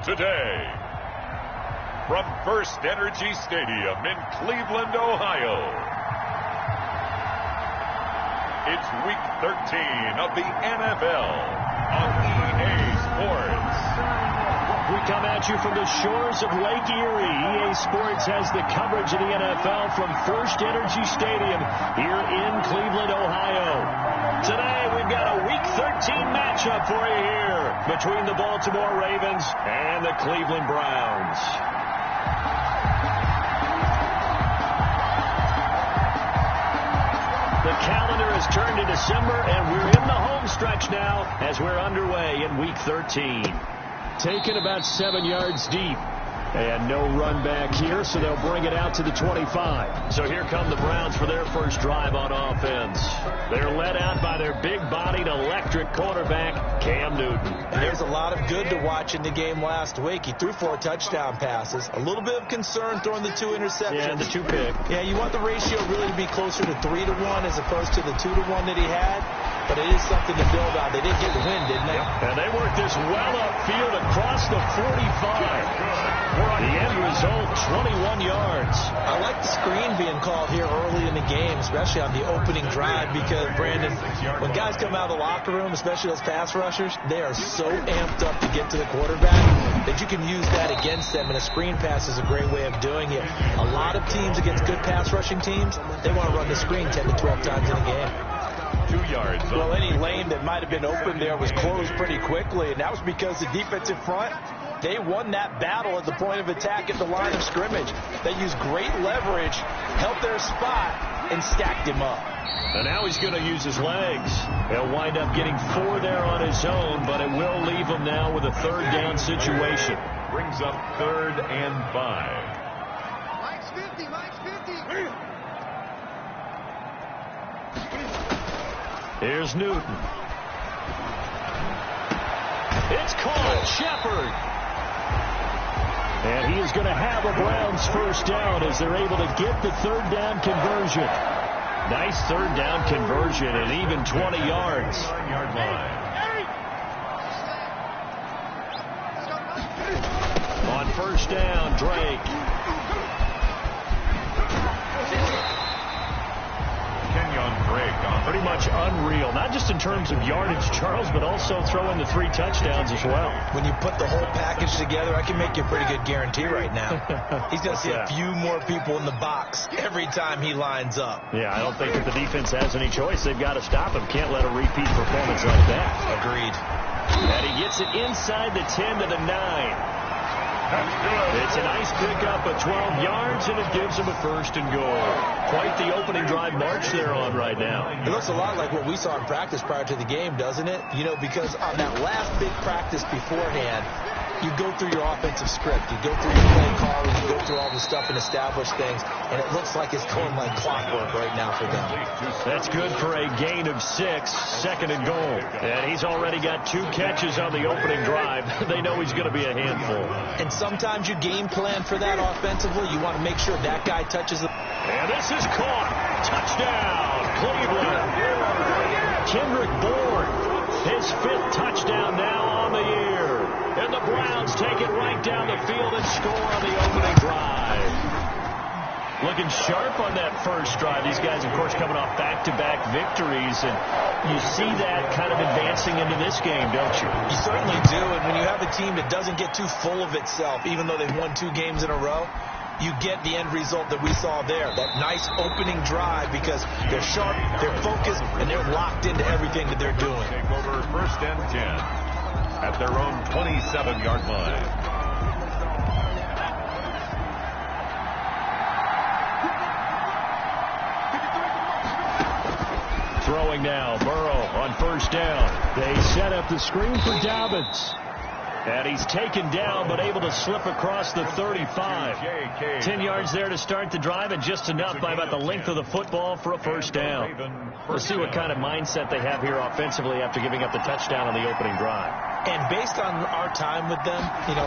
today. From First Energy Stadium in Cleveland, Ohio, it's Week 13 of the NFL on EA Sports. We come at you from the shores of Lake Erie. EA Sports has the coverage of the NFL from First Energy Stadium here in Cleveland, Ohio. Today, we've got a Week 13 matchup for you here between the Baltimore Ravens and the Cleveland Browns. The calendar has turned to December, and we're in the home stretch now as we're underway in Week 13. Taken about 7 yards deep. And no run back here, so they'll bring it out to the 25. So here come the Browns for their first drive on offense. They're led out by their big-bodied electric quarterback, Cam Newton. And there's a lot of good to watch in the game last week. He threw 4 touchdown passes. A little bit of concern throwing the 2 interceptions. Yeah, the 2 pick. Yeah, you want the ratio really to be closer to 3-to-1 as opposed to the 2-to-1 that he had. But it is something to build on. They did get the win, didn't they? And they worked this well upfield across the 45. The end result, 21 yards. I like the screen being called here early in the game, especially on the opening drive, because, Brandon, when guys come out of the locker room, especially those pass rushers, they are so amped up to get to the quarterback that you can use that against them, and a screen pass is a great way of doing it. A lot of teams against good pass rushing teams, they want to run the screen 10 to 12 times in a game. 2 yards. Well, any lane that might have been open there was closed pretty quickly, and that was because the defensive front, they won that battle at the point of attack at the line of scrimmage. They used great leverage, held their spot, and stacked him up. And now he's going to use his legs. He'll wind up getting 4 there on his own, but it will leave him now with a 3rd down situation. Brings up 3rd and 5. Mike's 50, Mike's 50. Here's Newton. It's caught. Shepard. And he is going to have a Browns first down as they're able to get the 3rd down conversion. Nice 3rd down conversion and even 20 yards. 9-yard line. On first down, Drake. Pretty much unreal, not just in terms of yardage, Charles, but also throwing the 3 touchdowns as well. When you put the whole package together, I can make you a pretty good guarantee right now. He's going to see a few more people in the box every time he lines up. Yeah, I don't think that the defense has any choice. They've got to stop him. Can't let a repeat performance like that. Agreed. And he gets it inside the 10 to the 9. It's a nice pickup of 12 yards, and it gives him a 1st and goal. Quite the opening drive march they're on right now. It looks a lot like what we saw in practice prior to the game, doesn't it? You know, because on that last big practice beforehand, you go through your offensive script. You go through your play calling. You go through all the stuff and establish things, and it looks like it's going like clockwork right now for them. That's good for a gain of 6, 2nd and goal. And he's already got 2 catches on the opening drive. They know he's going to be a handful. And sometimes you game plan for that offensively. You want to make sure that guy touches the... And this is caught. Touchdown, Cleveland. Kendrick Bourne, his 5th touchdown now on the year. And the Browns take it right down the field and score on the opening drive. Looking sharp on that first drive. These guys, of course, coming off back-to-back victories. And you see that kind of advancing into this game, don't you? You certainly do. And when you have a team that doesn't get too full of itself, even though they've won 2 games in a row, you get the end result that we saw there. That nice opening drive because they're sharp, they're focused, and they're locked into everything that they're doing. Take over 1st and 10 at their own 27-yard line. Throwing now, Burrow on first down. They set up the screen for Dobbins. And he's taken down, but able to slip across the 35. 10 yards there to start the drive, and just enough by about the length of the football for a first down. Let's see what kind of mindset they have here offensively after giving up the touchdown on the opening drive. And based on our time with them,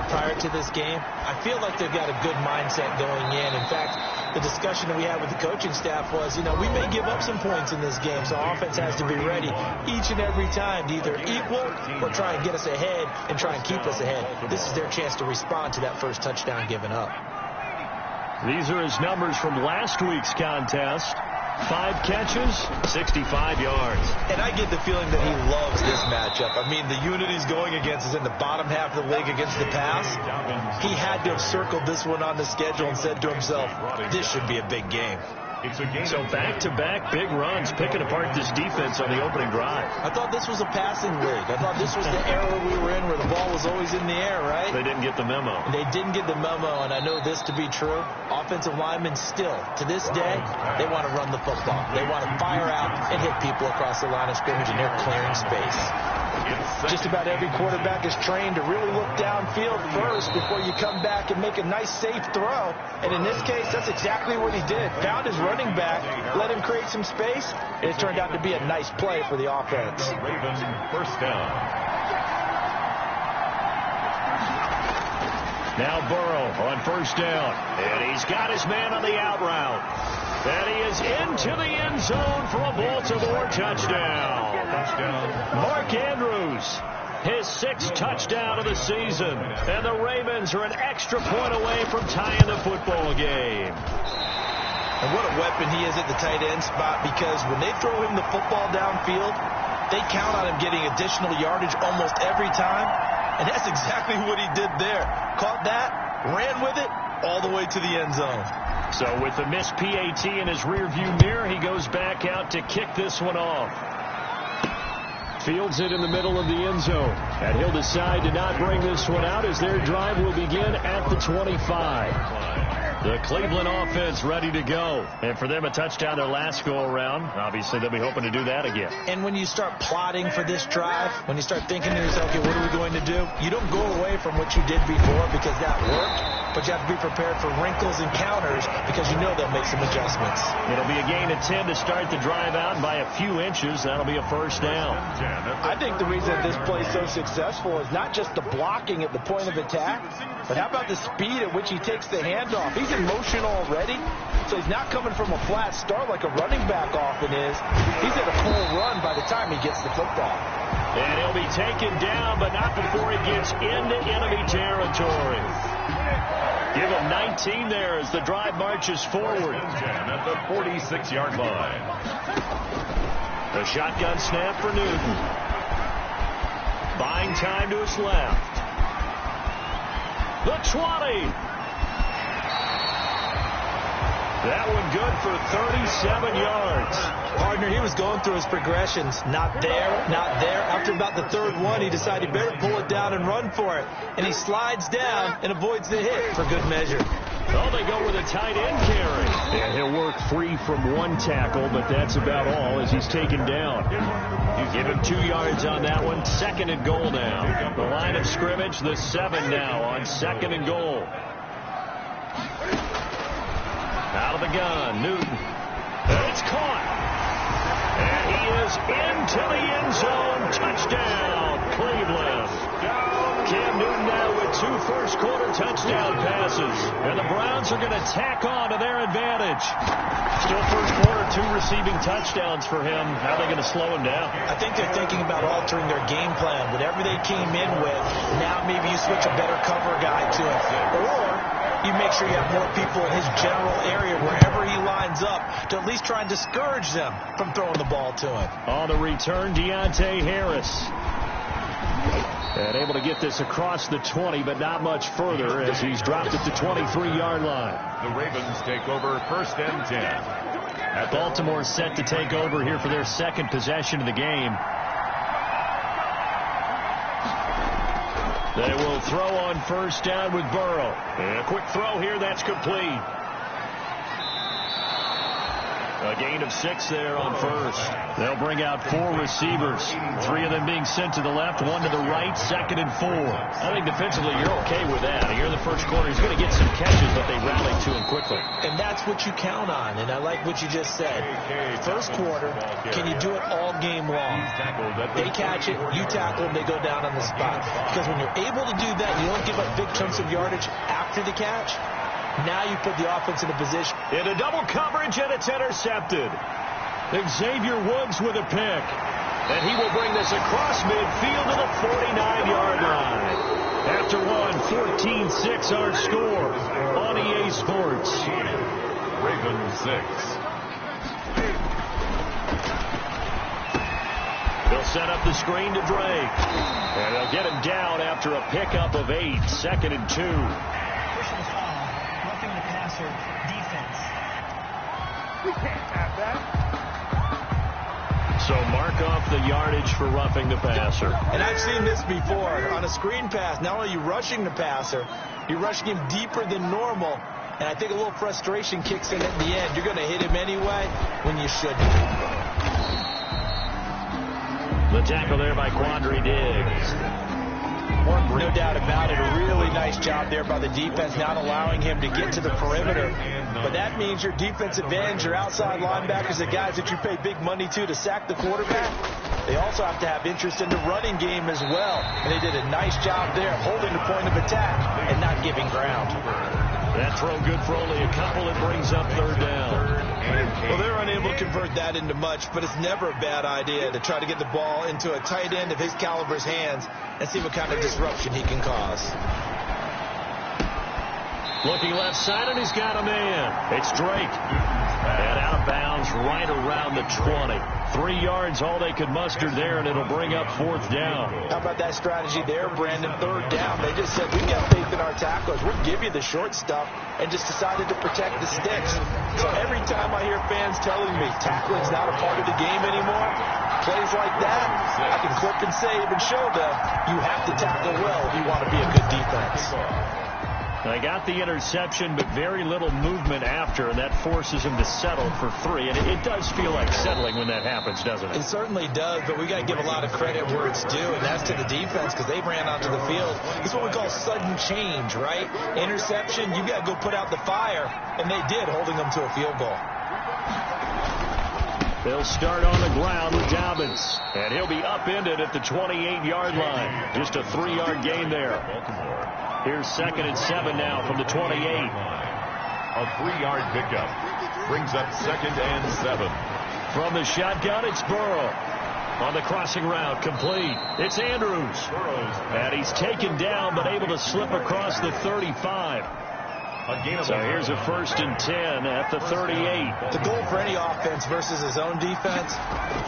prior to this game, I feel like they've got a good mindset going in. In fact, the discussion that we had with the coaching staff was, we may give up some points in this game, so offense has to be ready each and every time to either equal or try and get us ahead and try and keep us ahead. This is their chance to respond to that first touchdown given up. These are his numbers from last week's contest. 5 catches, 65 yards. And I get the feeling that he loves this matchup. I mean, the unit he's going against is in the bottom half of the league against the pass. He had to have circled this one on the schedule and said to himself, this should be a big game. So back-to-back big runs, picking apart this defense on the opening drive. I thought this was a passing league. I thought this was the era we were in where the ball was always in the air, right? They didn't get the memo. They didn't get the memo, and I know this to be true. Offensive linemen still, to this day, they want to run the football. They want to fire out and hit people across the line of scrimmage, and they're clearing space. Just about every quarterback is trained to really look downfield first before you come back and make a nice, safe throw. And in this case, that's exactly what he did. Found his running back, let him create some space, and it turned out to be a nice play for the offense. Ravens first down. Now Burrow on first down. And he's got his man on the out route. And he is into the end zone for a Baltimore touchdown. Mark Andrews, his 6th touchdown of the season. And the Ravens are an extra point away from tying the football game. And what a weapon he is at the tight end spot, because when they throw him the football downfield, they count on him getting additional yardage almost every time. And that's exactly what he did there. Caught that, ran with it, all the way to the end zone. So with the missed PAT in his rearview mirror, he goes back out to kick this one off. Fields it in the middle of the end zone. And he'll decide to not bring this one out as their drive will begin at the 25. The Cleveland offense ready to go. And for them, a touchdown their last go-around. Obviously, they'll be hoping to do that again. And when you start plotting for this drive, when you start thinking to yourself, okay, what are we going to do? You don't go away from what you did before because that worked, but you have to be prepared for wrinkles and counters because you know they'll make some adjustments. It'll be a gain of 10 to start the drive out, and by a few inches, that'll be a first down. I think the reason this play's so successful is not just the blocking at the point of attack, but how about the speed at which he takes the handoff? He's in motion already, so he's not coming from a flat start like a running back often is. He's at a full run by the time he gets the football. And he'll be taken down, but not before he gets into enemy territory. Give him 19 there as the drive marches forward. At the 46-yard line. The shotgun snap for Newton. Buying time to his left. The 20. That one good for 37 yards. Partner, he was going through his progressions. Not there, not there. After about the third one, he decided he better pull it down and run for it. And he slides down and avoids the hit for good measure. Well, they go with a tight end carry. And he'll work free from one tackle, but that's about all as he's taken down. You give him 2 yards on that one. 2nd and goal now. The line of scrimmage, the 7 now on 2nd and goal. Out of the gun, Newton. And it's caught. And he is into the end zone. Touchdown, Cleveland. Cam Newton now with 2 first-quarter touchdown passes. And the Browns are going to tack on to their advantage. Still first quarter, 2 receiving touchdowns for him. How are they going to slow him down? I think they're thinking about altering their game plan. Whatever they came in with, now maybe you switch a better cover guy to it. Or you make sure you have more people in his general area wherever he lines up to at least try and discourage them from throwing the ball to him. On the return, Deontay Harris. And able to get this across the 20, but not much further as he's dropped at the 23-yard line. The Ravens take over 1st and 10. Baltimore set to take over here for their 2nd possession of the game. They will throw on first down with Burrow. And a quick throw here, that's complete. A gain of 6 there on first. They'll bring out 4 receivers. 3 of them being sent to the left, 1 to the right, 2nd and 4. I think defensively you're okay with that. Here in the first quarter, he's going to get some catches, but they rallied to him quickly. And that's what you count on, and I like what you just said. First quarter, can you do it all game long? They catch it, you tackle, they go down on the spot. Because when you're able to do that, you don't give up big chunks of yardage after the catch. Now you put the offense in a position. In a double coverage, and it's intercepted. Xavier Woods with a pick. And he will bring this across midfield to the 49-yard line. After one, 14-6 our score on EA Sports. Ravens 6. They'll set up the screen to Drake. And they'll get him down after a pickup of 8, 2nd and 2. Defense. We can't have that. So mark off the yardage for roughing the passer. And I've seen this before. On a screen pass, not only are you rushing the passer, you're rushing him deeper than normal. And I think a little frustration kicks in at the end. You're going to hit him anyway when you shouldn't. The tackle there by Quandre Diggs. No doubt about it. A really nice job there by the defense, not allowing him to get to the perimeter. But that means your defensive ends, your outside linebackers, the guys that you pay big money to sack the quarterback, they also have to have interest in the running game as well. And they did a nice job there holding the point of attack and not giving ground. That throw good for only a couple. It brings up 3rd down. Well, they're unable to convert that into much, but it's never a bad idea to try to get the ball into a tight end of his caliber's hands and see what kind of disruption he can cause. Looking left side, and he's got a man. It's Drake. And out of bounds right around the 20. 3 yards, all they could muster there, and it'll bring up 4th down. How about that strategy there, Brandon? 3rd down. They just said, we've got faith in our tacklers. We'll give you the short stuff, and just decided to protect the sticks. So every time I hear fans telling me tackling's not a part of the game anymore, plays like that, I can clip and save and show them you have to tackle well if you want to be a good defense. They got the interception, but very little movement after, and that forces him to settle for 3. And it does feel like settling when that happens, doesn't it? It certainly does, but we got to give a lot of credit where it's due, and that's to the defense because they ran onto the field. It's what we call sudden change, right? Interception, you got to go put out the fire, and they did, holding them to a field goal. They'll start on the ground with Dobbins, and he'll be upended at the 28-yard line. Just a 3-yard gain there. Here's 2nd and 7 now from the 28. A 3-yard pickup brings up 2nd and 7. From the shotgun, it's Burrow. On the crossing route, complete. It's Andrews. And he's taken down, but able to slip across the 35. So here's a 1st and 10 at the 38. The goal for any offense versus his own defense,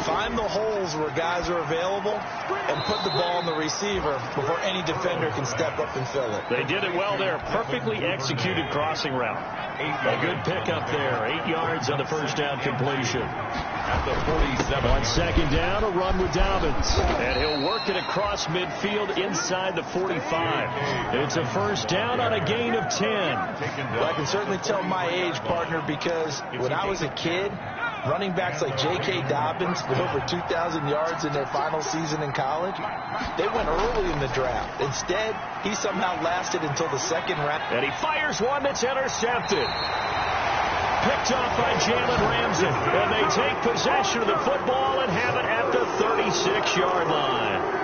find the holes where guys are available and put the ball in the receiver before any defender can step up and fill it. They did it well there. Perfectly executed crossing route. A good pickup there. 8 yards on the 1st down completion. At the 47. On 2nd down, a run with Dobbins. And he'll work it across midfield inside the 45. It's a 1st down on a gain of 10. Well, I can certainly tell my age, partner, because when I was a kid, running backs like J.K. Dobbins with over 2,000 yards in their final season in college, they went early in the draft. Instead, he somehow lasted until the 2nd round. And he fires one that's intercepted. Picked off by Jalen Ramsey. And they take possession of the football and have it at the 36-yard line.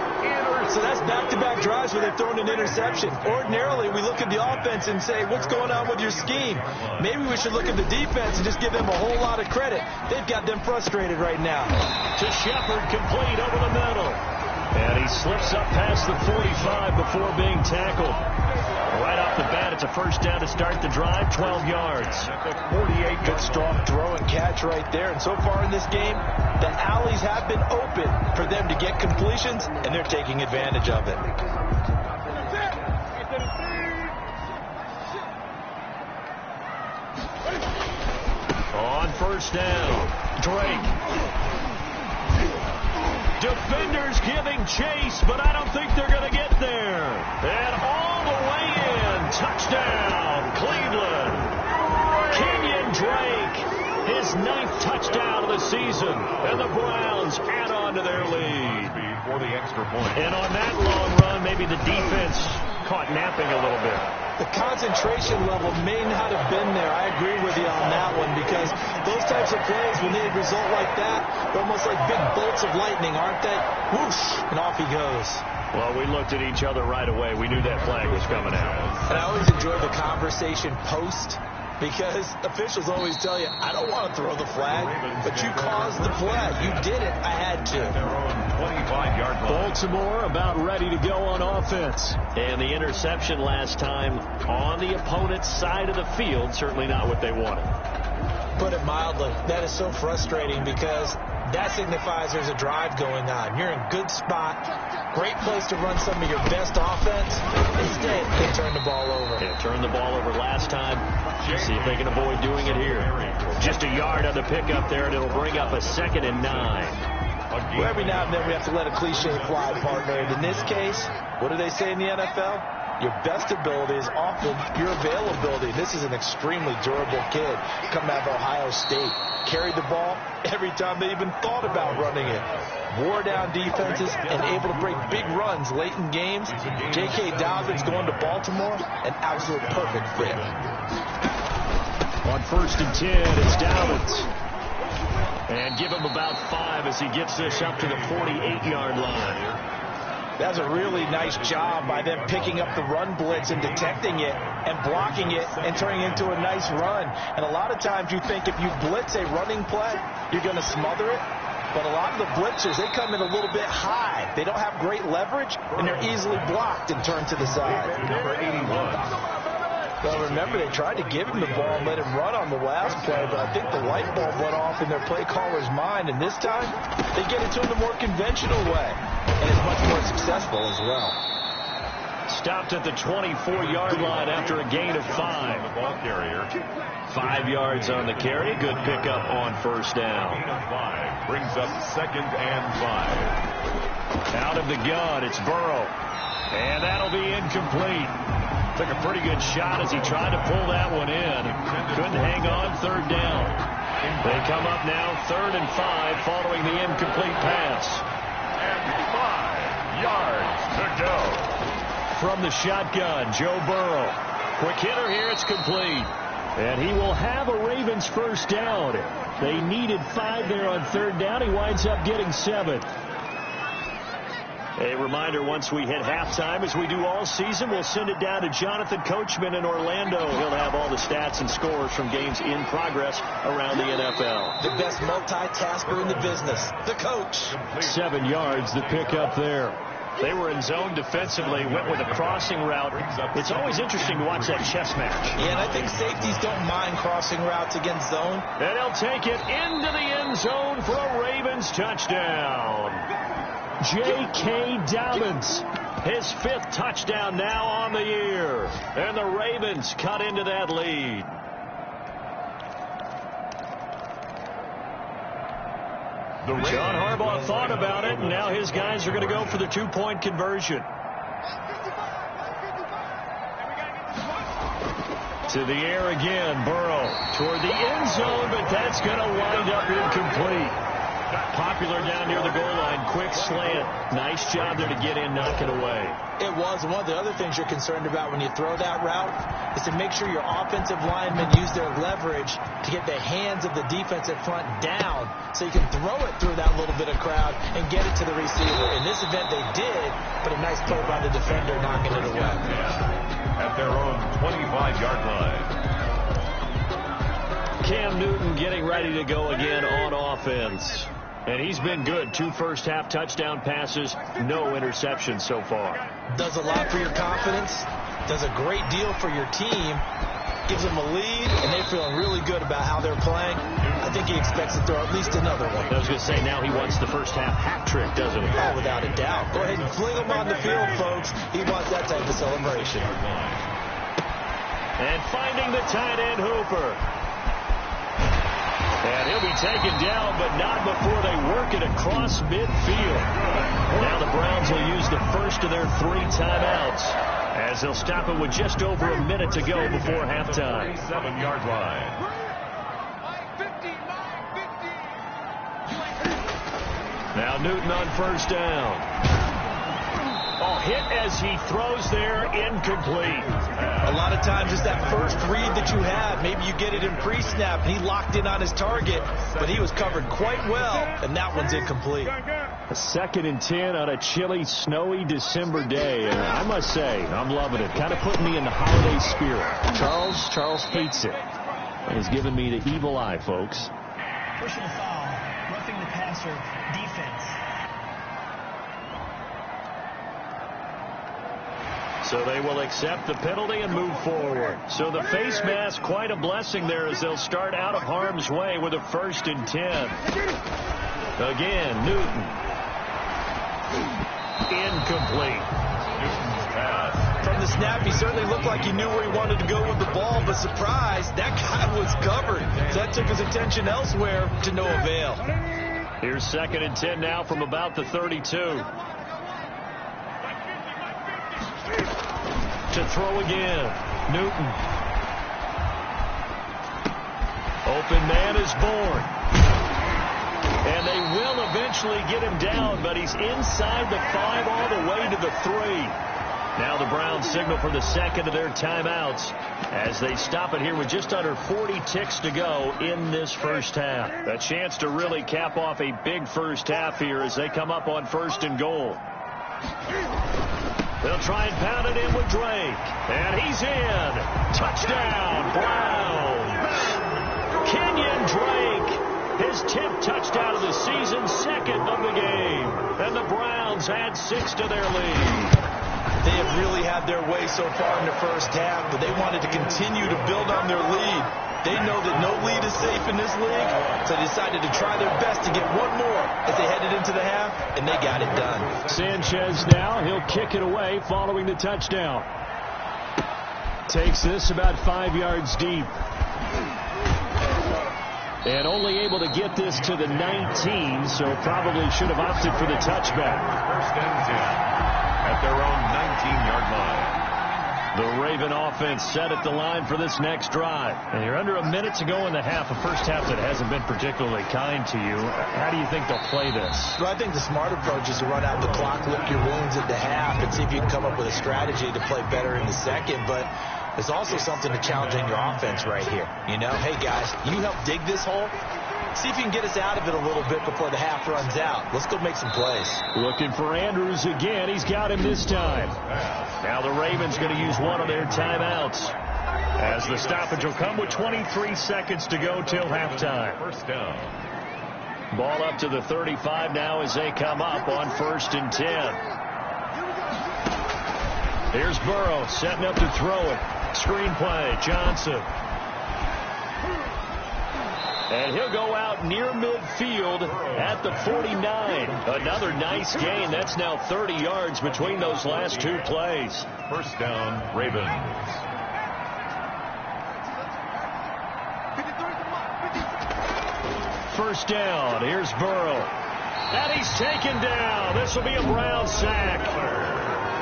So that's back-to-back drives where they've thrown an interception. Ordinarily, we look at the offense and say, what's going on with your scheme? Maybe we should look at the defense and just give them a whole lot of credit. They've got them frustrated right now. To Shepard, complete over the middle. And he slips up past the 45 before being tackled. Right off the bat, it's a 1st down to start the drive, 12 yards. 48, good strong throw and catch right there. And so far in this game, the alleys have been open for them to get completions, and they're taking advantage of it. On 1st down, Drake. Defenders giving chase, but I don't think they're going to get there. And all the way in. Touchdown, Cleveland. Kenyon Drake, his 9th touchdown. 7, and the Browns add on to their lead. For the extra point. And on that long run, maybe the defense caught napping a little bit. The concentration level may not have been there. I agree with you on that one, because those types of plays, when they result like that, they're almost like big bolts of lightning, aren't they? Whoosh, and off he goes. Well, we looked at each other right away. We knew that flag was coming out. And I always enjoy the conversation post, because officials always tell you, I don't want to throw the flag, but you caused the play. You did it. I had to. Their own 25-yard line. Baltimore about ready to go on offense. And the interception last time on the opponent's side of the field, certainly not what they wanted. Put it mildly, that is so frustrating, because that signifies there's a drive going on. You're in a good spot, great place to run some of your best offense. Instead, they turn the ball over. They turned the ball over last time. See if they can avoid doing it here. Just a yard on the pickup there, and it'll bring up a 2nd and 9. Well, every now and then we have to let a cliche fly, partner. And in this case, what do they say in the NFL? Your best ability is often your availability. This is an extremely durable kid coming out of Ohio State. Carried the ball every time they even thought about running it. Wore down defenses and able to break big runs late in games. J.K. Dobbins going to Baltimore, an absolute perfect fit. On 1st and 10, it's Dobbins. And give him about 5 as he gets this up to the 48-yard line. That's a really nice job by them picking up the run blitz and detecting it and blocking it and turning it into a nice run. And a lot of times you think if you blitz a running play, you're going to smother it. But a lot of the blitzers, they come in a little bit high. They don't have great leverage, and they're easily blocked and turned to the side. Number 81. Well, remember, they tried to give him the ball and let him run on the last play, but I think the light bulb went off in their play caller's mind, and this time they get it to him the more conventional way, and it's much more successful as well. Stopped at the 24-yard line after a gain of 5. The ball carrier. 5 yards on the carry. Good pickup on 1st down. Gain of 5 brings up 2nd and 5. Out of the gun, it's Burrow. And that'll be incomplete. Took a pretty good shot as he tried to pull that one in. Couldn't hang on. 3rd down. They come up now 3rd and 5 following the incomplete pass. And 5 yards to go. From the shotgun, Joe Burrow. Quick hitter here. It's complete. And he will have a Ravens 1st down. They needed 5 there on 3rd down. He winds up getting 7. A reminder, once we hit halftime, as we do all season, we'll send it down to Jonathan Coachman in Orlando. He'll have all the stats and scores from games in progress around the NFL. The best multitasker in the business, the coach. 7 yards, the pickup there. They were in zone defensively, went with a crossing route. It's always interesting to watch that chess match. Yeah, and I think safeties don't mind crossing routes against zone. And he'll take it into the end zone for a Ravens touchdown. J.K. Dobbins, his 5th touchdown now on the year. And the Ravens cut into that lead. John Harbaugh thought about it, and now his guys are going to go for the 2-point conversion. To the air again, Burrow toward the end zone, but that's going to wind up incomplete. Popular down near the goal line. Quick slant. Nice job there to get in, knock it away. It was. And one of the other things you're concerned about when you throw that route is to make sure your offensive linemen use their leverage to get the hands of the defensive front down so you can throw it through that little bit of crowd and get it to the receiver. In this event, they did, but a nice play by the defender knocking it away. At their own 25-yard line. Cam Newton getting ready to go again on offense. And he's been good. 2 first-half touchdown passes, no interceptions so far. Does a lot for your confidence, does a great deal for your team, gives them a lead, and they're feeling really good about how they're playing. I think he expects to throw at least another one. I was going to say, now he wants the first-half hat trick, doesn't he? Oh, without a doubt. Go ahead and fling him on the field, folks. He wants that type of celebration. And finding the tight end, Hooper. And he'll be taken down, but not before they work it across midfield. Now the Browns will use the first of their 3 timeouts as they'll stop it with just over a minute to go before halftime. 7-yard line. Now Newton on first down. Oh, hit as he throws there, incomplete. A lot of times it's that first read that you have. Maybe you get it in pre-snap, and he locked in on his target, but he was covered quite well, and that one's incomplete. A 2nd and 10 on a chilly, snowy December day, and I must say, I'm loving it. Kind of putting me in the holiday spirit. Charles hates it, and he's giving me the evil eye, folks. Personal foul, roughing the passer, defense. So they will accept the penalty and move forward. So the face mask, quite a blessing there as they'll start out of harm's way with a 1st and 10. Again, Newton. Incomplete. Newton's pass. From the snap, he certainly looked like he knew where he wanted to go with the ball, but surprise, that guy was covered. So that took his attention elsewhere to no avail. Here's 2nd and 10 now from about the 32. To throw again. Newton. Open man is born. And they will eventually get him down, but he's inside the 5 all the way to the 3. Now the Browns signal for the 2nd of their timeouts as they stop it here with just under 40 ticks to go in this first half. A chance to really cap off a big first half here as they come up on 1st and goal. They'll try and pound it in with Drake. And he's in. Touchdown, Browns. Kenyon Drake, his 10th touchdown of the season, 2nd of the game. And the Browns add 6 to their lead. They have really had their way so far in the first half, but they wanted to continue to build on their lead. They know that no lead is safe in this league, so they decided to try their best to get one more as they headed into the half, and they got it done. Sanchez now, he'll kick it away following the touchdown. Takes this about 5 yards deep. And only able to get this to the 19, so probably should have opted for the touchback. 1st and 10 at their own 19-yard line. The Raven offense set at the line for this next drive. And you're under a minute to go in the half, a first half that hasn't been particularly kind to you. How do you think they'll play this? Well, I think the smart approach is to run out the clock, lick your wounds at the half, and see if you can come up with a strategy to play better in the second. But there's also something to challenging your offense right here. You know, hey, guys, you help dig this hole. See if you can get us out of it a little bit before the half runs out. Let's go make some plays. Looking for Andrews again. He's got him this time. Now the Ravens going to use one of their timeouts as the stoppage will come with 23 seconds to go till halftime. 1st down. Ball up to the 35 now as they come up on 1st and 10. Here's Burrow setting up to throw it. Screen play, Johnson. And he'll go out near midfield at the 49. Another nice gain. That's now 30 yards between those last 2 plays. 1st down, Ravens. First down. Here's Burrow. And he's taken down. This will be a Brown sack.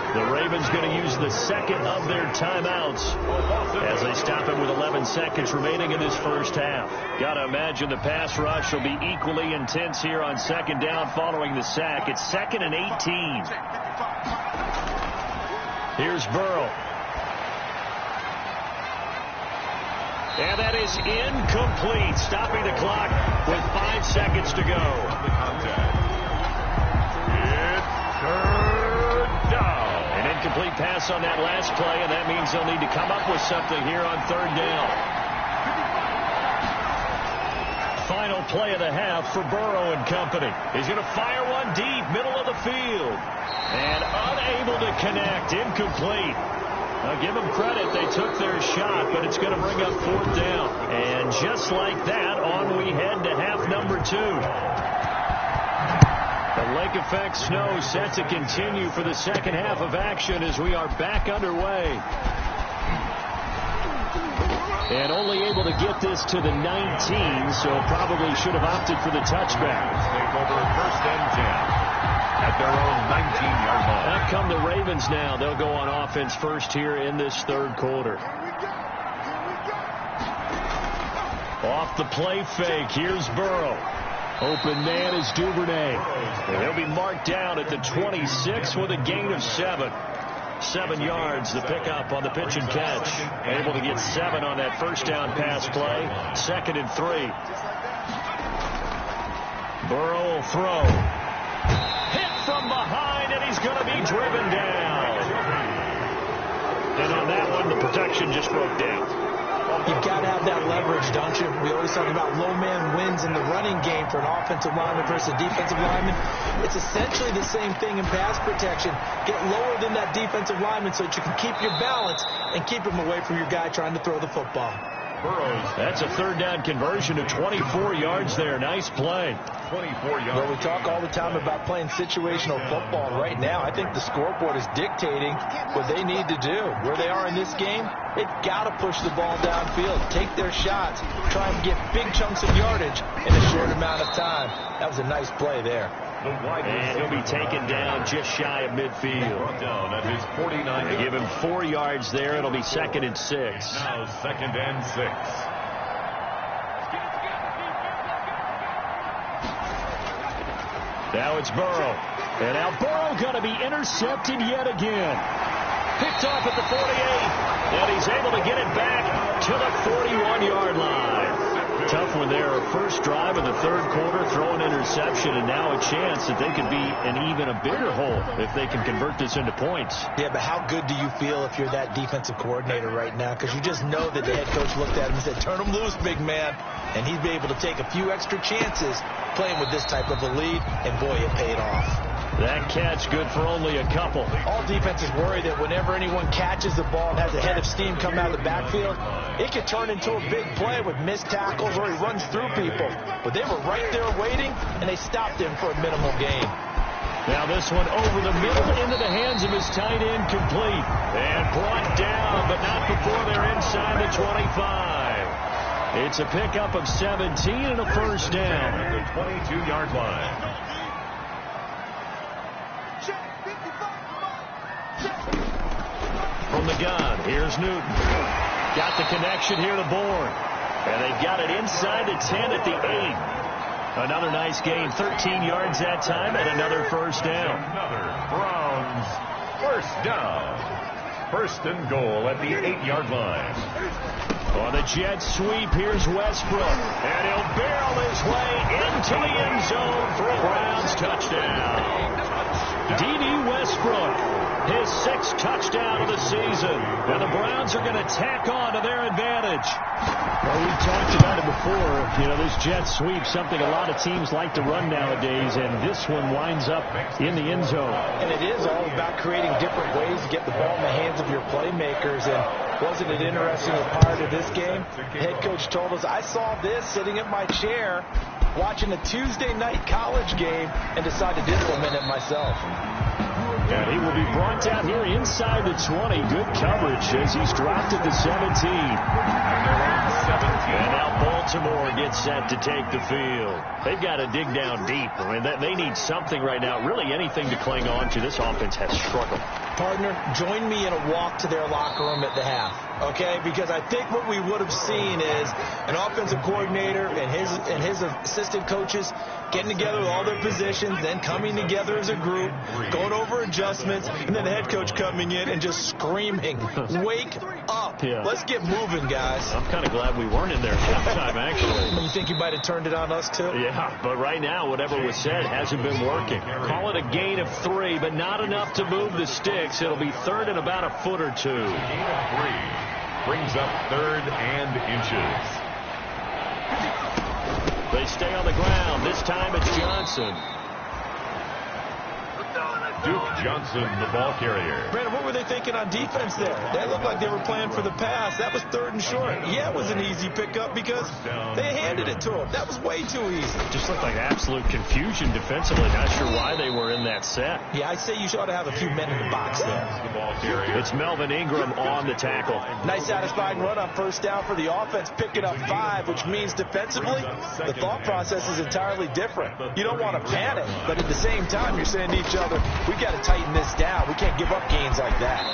The Ravens going to use the 2nd of their timeouts as they stop him with 11 seconds remaining in this first half. Got to imagine the pass rush will be equally intense here on 2nd down following the sack. It's 2nd and 18. Here's Burrow. And that is incomplete, stopping the clock with 5 seconds to go. It's 3rd down. An incomplete pass on that last play, and that means they'll need to come up with something here on 3rd down. Final play of the half for Burrow and company. He's going to fire one deep, middle of the field. And unable to connect, incomplete. Now give them credit, they took their shot, but it's going to bring up 4th down. And just like that, on we head to half number 2. The lake effect snow set to continue for the second half of action as we are back underway. And only able to get this to the 19, so probably should have opted for the touchback. Take over 1st and 10 at their own 19-yard line. Out come the Ravens now. They'll go on offense first here in this 3rd quarter. Off the play fake, here's Burrow. Open man is Duvernay. And he'll be marked down at the 26 with a gain of 7. 7 yards, the pickup on the pitch and catch. Able to get 7 on that first down pass play. 2nd and 3. Burrow will throw. Hit from behind, and he's going to be driven down. And on that one, the protection just broke down. You've got to have that leverage, don't you? We always talk about low man wins in the running game for an offensive lineman versus a defensive lineman. It's essentially the same thing in pass protection. Get lower than that defensive lineman so that you can keep your balance and keep him away from your guy trying to throw the football. That's a 3rd down conversion of 24 yards there. Nice play. 24 yards. Well, we talk all the time about playing situational football. Right now, I think the scoreboard is dictating what they need to do. Where they are in this game, they've got to push the ball downfield, take their shots, try and get big chunks of yardage in a short amount of time. That was a nice play there. And he'll be taken down just shy of midfield. Down at his 49. They give him 4 yards there. It'll be 2nd and 6. Now 2nd and 6. Now it's Burrow. And now Burrow going to be intercepted yet again. Picked off at the 48. And he's able to get it back to the 41-yard line. Tough one there. First drive of the 3rd quarter, throw an interception, and now a chance that they could be in even a bigger hole if they can convert this into points. Yeah, but how good do you feel if you're that defensive coordinator right now? Because you just know that the head coach looked at him and said, turn him loose, big man. And he'd be able to take a few extra chances playing with this type of a lead, and boy, it paid off. That catch good for only a couple. All defenses worry that whenever anyone catches the ball and has a head of steam come out of the backfield, it could turn into a big play with missed tackles or he runs through people. But they were right there waiting, and they stopped him for a minimal gain. Now this one over the middle into the hands of his tight end, complete. And brought down, but not before they're inside the 25. It's a pickup of 17 and a first down. At the 22-yard line. From the gun, here's Newton. Got the connection here to Bourne. And they've got it inside the 10 at the 8. Another nice gain, 13 yards that time, and another first down. Another Browns first down. 1st and goal at the 8-yard line. On the jet sweep, here's Westbrook. And he'll barrel his way into the end zone for a Browns touchdown. D.D. Westbrook, his 6th touchdown of the season. And the Browns are going to tack on to their advantage. Well, we've talked about it before. You know, this jet sweep, something a lot of teams like to run nowadays, and this one winds up in the end zone. And it is all about creating different ways to get the ball in the hands of your playmakers. And wasn't it interesting as part of this game? The head coach told us, I saw this sitting at my chair watching a Tuesday night college game and decided to implement it myself. And he will be brought down here inside the 20. Good coverage as he's dropped at the 17. And now Baltimore gets set to take the field. They've got to dig down deep. I mean, they need something right now, really anything to cling on to. This offense has struggled. Partner, join me in a walk to their locker room at the half, okay? Because I think what we would have seen is an offensive coordinator and his assistant coaches getting together with all their positions, then coming together as a group, going over adjustments, and then the head coach coming in and just screaming, wake up. Yeah. Let's get moving, guys. I'm kind of glad we weren't in there at halftime, actually. You think you might have turned it on us, too? Yeah, but right now, whatever was said hasn't been working. Call it a gain of 3, but not enough to move the sticks. It'll be 3rd and about a foot or 2. Gain of 3 brings up 3rd and inches. They stay on the ground. This time it's Johnson. Duke Johnson, the ball carrier. Brandon, what were they thinking on defense there? They looked like they were playing for the pass. That was 3rd and short. Yeah, it was an easy pickup because they handed it to him. That was way too easy. Just looked like absolute confusion defensively. Not sure why they were in that set. Yeah, I'd say you should ought to have a few men in the box there. The ball carrier. It's Melvin Ingram on the tackle. Nice satisfying run on first down for the offense, picking up 5, which means defensively, the thought process is entirely different. You don't want to panic, but at the same time, you're saying to each other, we got to tighten this down. We can't give up gains like that.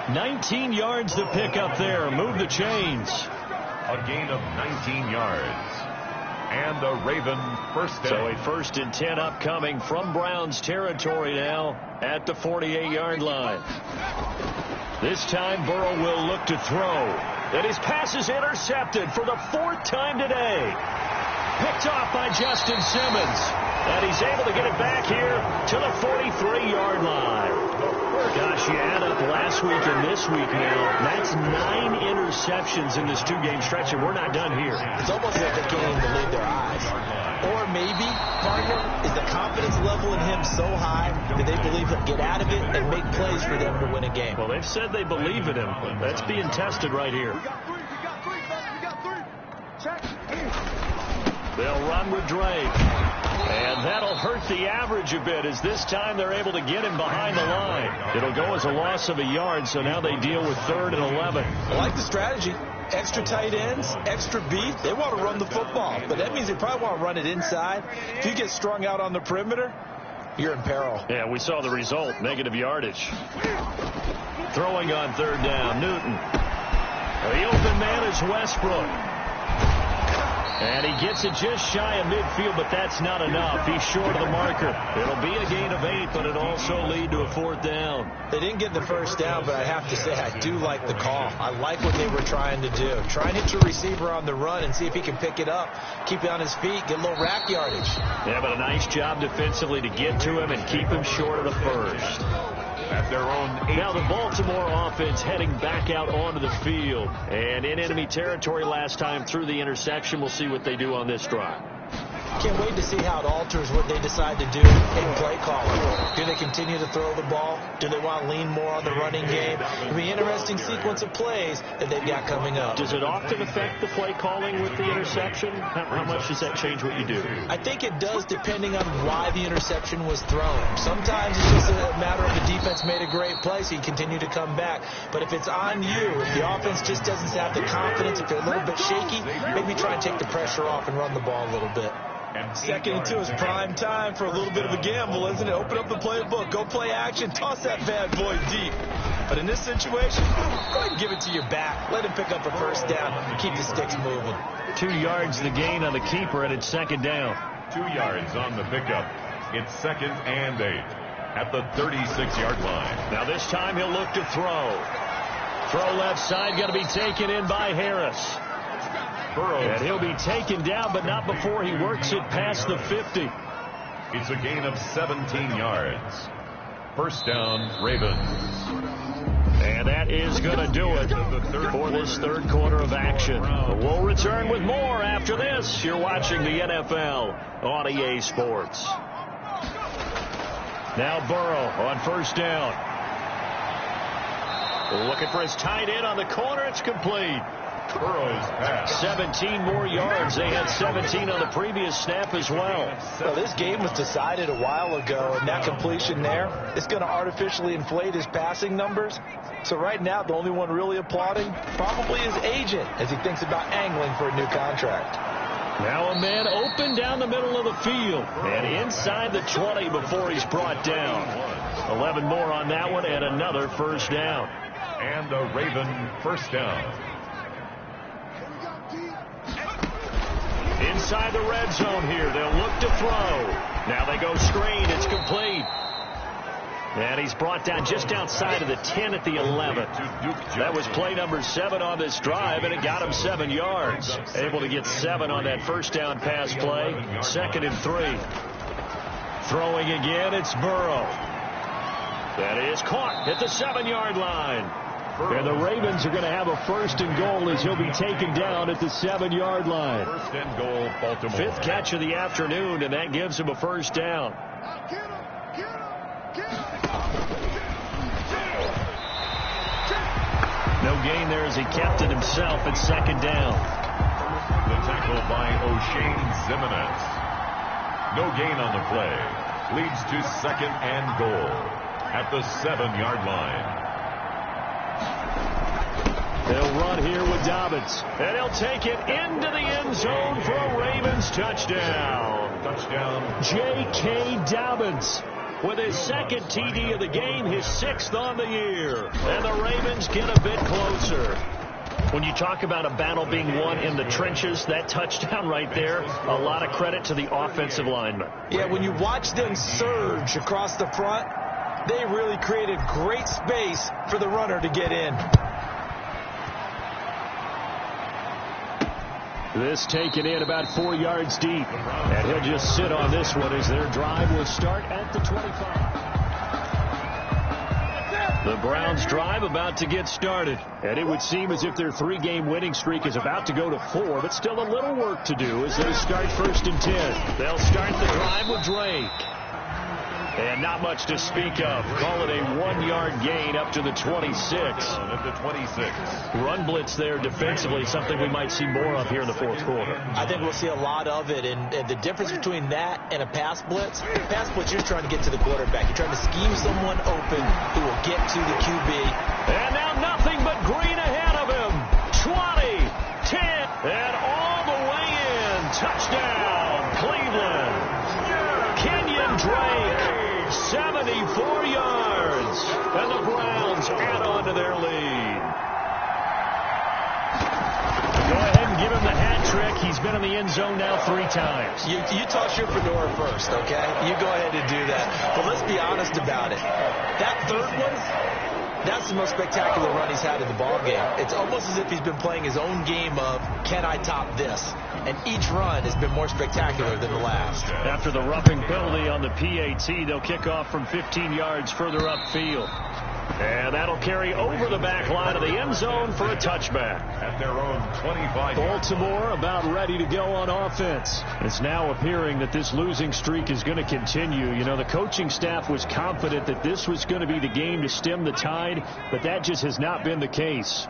19 yards to pick up there. Move the chains. A gain of 19 yards. And a Raven first down. So a 1st and 10 upcoming from Browns territory now at the 48-yard line. This time Burrow will look to throw. And his pass is intercepted for the 4th time today. Picked off by Justin Simmons. And he's able to get it back here to the 43-yard line. Gosh, you add up last week and this week now, that's 9 interceptions in this 2-game stretch, and we're not done here. It's almost like they can't even believe their eyes. Or maybe, partner, is the confidence level in him so high that they believe he'll get out of it and make plays for them to win a game. Well, they've said they believe in him. That's being tested right here. We got three. Check. They'll run with Drake. And that'll hurt the average a bit as this time they're able to get him behind the line. It'll go as a loss of a yard, so now they deal with 3rd and 11. I like the strategy. Extra tight ends, extra beef. They want to run the football, but that means they probably want to run it inside. If you get strung out on the perimeter, you're in peril. Yeah, we saw the result, negative yardage. Throwing on 3rd down, Newton. The open man is Westbrook. And he gets it just shy of midfield, but that's not enough. He's short of the marker. It'll be a gain of 8, but it'll also lead to a 4th down. They didn't get the 1st down, but I have to say I do like the call. I like what they were trying to do. Try and hit your receiver on the run and see if he can pick it up, keep it on his feet, get a little rack yardage. Yeah, but a nice job defensively to get to him and keep him short of the 1st. At their own 8. Now the Baltimore offense heading back out onto the field. And in enemy territory last time through the interception. We'll see what they do on this drive. Can't wait to see how it alters what they decide to do in play calling. Do they continue to throw the ball? Do they want to lean more on the running game? It'll be an interesting sequence of plays that they've got coming up. Does it often affect the play calling with the interception? How much does that change what you do? I think it does, depending on why the interception was thrown. Sometimes it's just a matter of the defense made a great play, so you continue to come back. But if it's on you, if the offense just doesn't have the confidence, if they're a little bit shaky, maybe try and take the pressure off and run the ball a little bit. 2nd and 2 is prime time for a little bit of a gamble, isn't it? Open up the playbook, go play action, toss that bad boy deep. But in this situation, go ahead and give it to your back. Let him pick up a 1st down and keep the sticks moving. 2 yards the gain on the keeper, and it's 2nd down. 2 yards on the pickup. It's 2nd and 8 at the 36-yard line. Now this time he'll look to throw. Throw left side, going to be taken in by Harris. And he'll be taken down, but not before he works it past the 50. It's a gain of 17 yards. 1st down, Ravens. And that is going to do it for this 3rd quarter of action. We'll return with more after this. You're watching the NFL on EA Sports. Now Burrow on 1st down. Looking for his tight end on the corner. It's complete. Burrow's pass. 17 more yards. They had 17 on the previous snap as well. Well, this game was decided a while ago, and that completion there is going to artificially inflate his passing numbers. So right now, the only one really applauding probably his agent as he thinks about angling for a new contract. Now a man open down the middle of the field and inside the 20 before he's brought down. 11 more on that one and another 1st down. And a Raven 1st down. Inside the red zone here. They'll look to throw. Now they go screen. It's complete. And he's brought down just outside of the 10 at the 11. That was play number 7 on this drive, and it got him 7 yards. Able to get 7 on that 1st down pass play. 2nd and 3. Throwing again, it's Burrow. That is caught at the 7-yard line. And the Ravens are going to have a 1st and goal as he'll be taken down at the 7-yard line. 1st and goal, Baltimore. 5th catch of the afternoon, and that gives him a 1st down. No gain there as he kept it himself at 2nd down. The tackle by O'Shane Zimenez. No gain on the play. Leads to 2nd and goal at the 7-yard line. They'll run here with Dobbins. And he'll take it into the end zone for a Ravens touchdown. Touchdown. J.K. Dobbins with his 2nd TD of the game, his 6th on the year. And the Ravens get a bit closer. When you talk about a battle being won in the trenches, that touchdown right there, a lot of credit to the offensive linemen. Yeah, when you watch them surge across the front, they really created great space for the runner to get in. This taken in about 4 yards deep. And he'll just sit on this one as their drive will start at the 25. The Browns' drive about to get started. And it would seem as if their 3-game winning streak is about to go to 4, but still a little work to do as they start 1st and 10. They'll start the drive with Drake. And not much to speak of. Call it a 1-yard gain up to the 26. At the 26. Run blitz there defensively, something we might see more of here in the 4th quarter. I think we'll see a lot of it. And the difference between that and a pass blitz, you're trying to get to the quarterback. You're trying to scheme someone open who will get to the QB. And now nothing but green ahead of him. 20, 10, and all the way in. Touchdown, Cleveland. Kenyon Drake. 74 yards, and the Browns add on to their lead. Go ahead and give him the hat trick. He's been in the end zone now 3 times. You toss your fedora first, okay? You go ahead and do that. But let's be honest about it. That third one, that's the most spectacular run he's had in the ballgame. It's almost as if he's been playing his own game of, can I top this? And each run has been more spectacular than the last. After the roughing penalty on the PAT, they'll kick off from 15 yards further upfield. And that'll carry over the back line of the end zone for a touchback. At their own 25. Baltimore about ready to go on offense. It's now appearing that this losing streak is going to continue. You know, the coaching staff was confident that this was going to be the game to stem the tide, but that just has not been the case.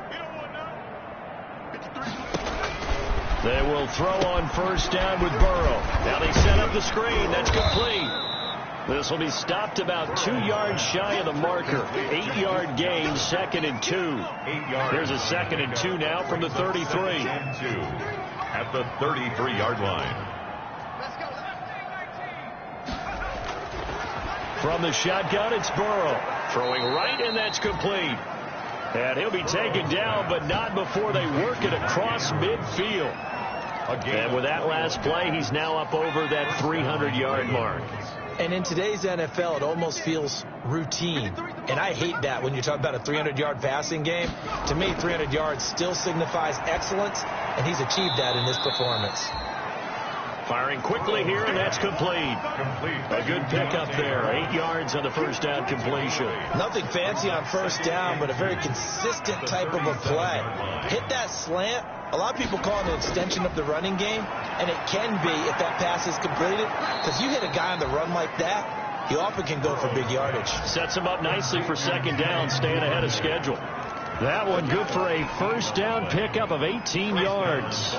They will throw on 1st down with Burrow. Now they set up the screen. That's complete. This will be stopped about 2 yards shy of the marker. 8-yard gain, 2nd and 2. 8 yards. Here's a 2nd and 2 now from the 33. 2 at the 33-yard line. From the shotgun, it's Burrow. Throwing right, and that's complete. And he'll be taken down, but not before they work it across midfield. And with that last play, he's now up over that 300-yard mark. And in today's NFL, it almost feels routine. And I hate that when you talk about a 300-yard passing game. To me, 300 yards still signifies excellence, and he's achieved that in this performance. Firing quickly here, and that's complete. A good pickup there. 8 yards on the 1st down completion. Nothing fancy on 1st down, but a very consistent type of a play. Hit that slant. A lot of people call it an extension of the running game, and it can be if that pass is completed, because you hit a guy on the run like that, he often can go for big yardage. Sets him up nicely for 2nd down, staying ahead of schedule. That one good for a 1st down pickup of 18 yards.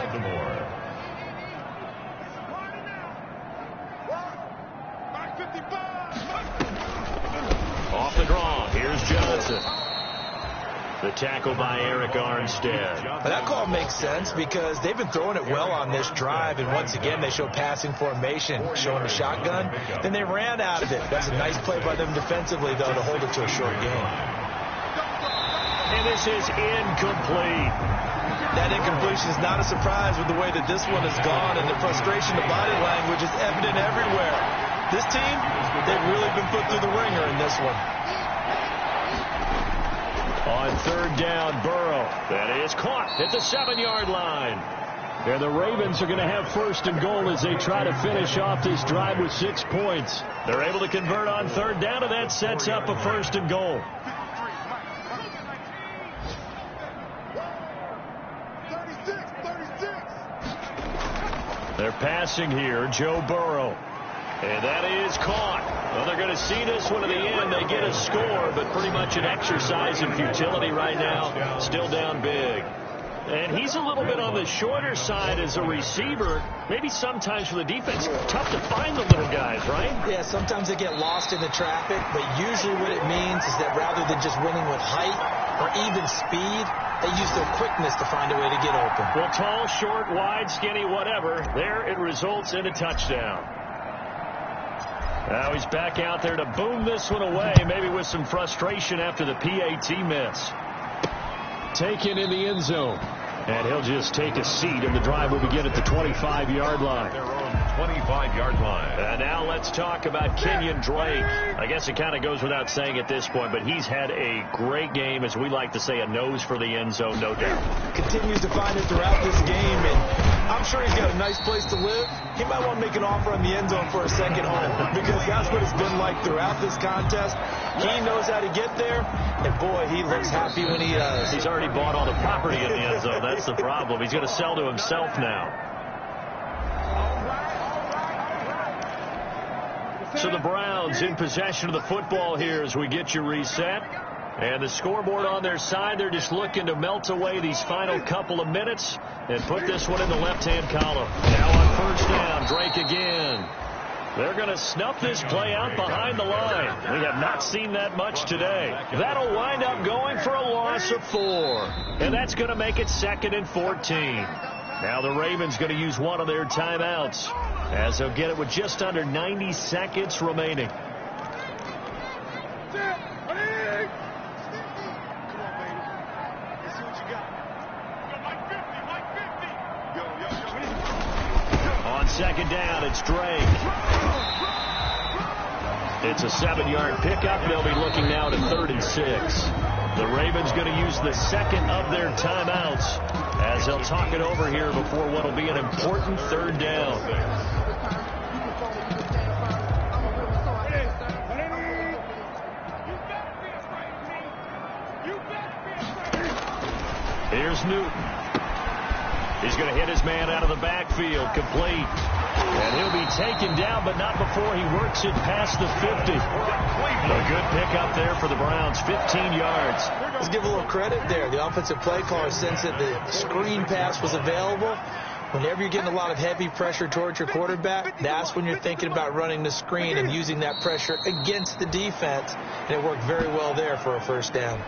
Off the draw, here's Johnson. The tackle by Eric Armstead. But that call makes sense because they've been throwing it well on this drive, and once again they show passing formation, showing a shotgun. Then they ran out of it. That's a nice play by them defensively, though, to hold it to a short game. And this is incomplete. That incompletion is not a surprise with the way that this one has gone, and the frustration of body language is evident everywhere. This team, they've really been put through the ringer in this one. On 3rd down, Burrow. That is caught at the 7-yard line. And the Ravens are going to have 1st and goal as they try to finish off this drive with 6 points. They're able to convert on 3rd down, and that sets up a 1st and goal. They're passing here, Joe Burrow. And that is caught. Well, they're going to see this one to the end. They get a score, but pretty much an exercise in futility right now. Still down big. And he's a little bit on the shorter side as a receiver. Maybe sometimes for the defense, tough to find the little guys, right? Yeah, sometimes they get lost in the traffic, but usually what it means is that rather than just winning with height or even speed, they use their quickness to find a way to get open. Well, tall, short, wide, skinny, whatever. There it results in a touchdown. Now he's back out there to boom this one away, maybe with some frustration after the PAT miss. taken in the end zone. And he'll just take a seat, and the drive will begin at the 25-yard line. Their own 25-yard line. And now let's talk about Kenyon Drake. I guess it kind of goes without saying at this point, but he's had a great game, as we like to say, a nose for the end zone, no doubt. Continues to find it throughout this game, and I'm sure he's got a nice place to live. He might want to make an offer on the end zone for a second home, because that's what it's been like throughout this contest. He knows how to get there, and boy, he looks happy when he does. He's already bought all the property in the end zone. That's the problem. He's going to sell to himself now. So the Browns in possession of the football here as we get you reset. And the scoreboard on their side, they're just looking to melt away these final couple of minutes and put this one in the left-hand column. Now on first down, Drake again. They're going to snuff this play out behind the line. We have not seen that much today. That'll wind up going for a loss of 4. And that's going to make it 2nd and 14. Now the Ravens going to use one of their timeouts, as they'll get it with just under 90 seconds remaining. On second down, it's Drake. It's a 7-yard pickup. They'll be looking now to 3rd and 6. The Ravens going to use the second of their timeouts as they'll talk it over here before what will be an important 3rd down. Here's Newton. He's going to hit his man out of the backfield, complete. And he'll be taken down, but not before he works it past the 50. A good pickup there for the Browns, 15 yards. Let's give a little credit there. The offensive play caller sensed that the screen pass was available. Whenever you're getting a lot of heavy pressure towards your quarterback, that's when you're thinking about running the screen and using that pressure against the defense. And it worked very well there for a first down.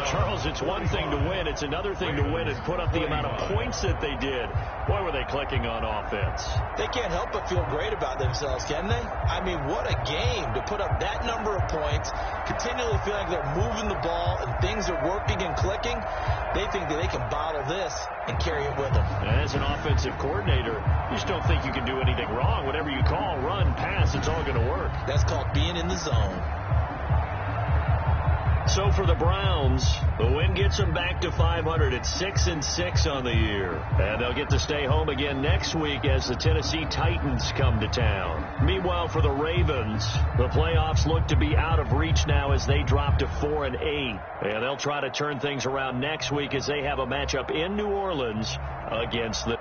Charles, it's one thing to win. It's another thing to win and put up the amount of points that they did. Boy, were they clicking on offense. They can't help but feel great about themselves, can they? I mean, what a game to put up that number of points, continually feel like they're moving the ball and things are working and clicking. They think that they can bottle this and carry it with them. As an offensive coordinator, you just don't think you can do anything wrong. Whatever you call, run, pass, it's all going to work. That's called being in the zone. So for the Browns, the win gets them back to 500 at 6-6 on the year. And they'll get to stay home again next week as the Tennessee Titans come to town. Meanwhile, for the Ravens, the playoffs look to be out of reach now as they drop to 4-8. And they'll try to turn things around next week as they have a matchup in New Orleans against the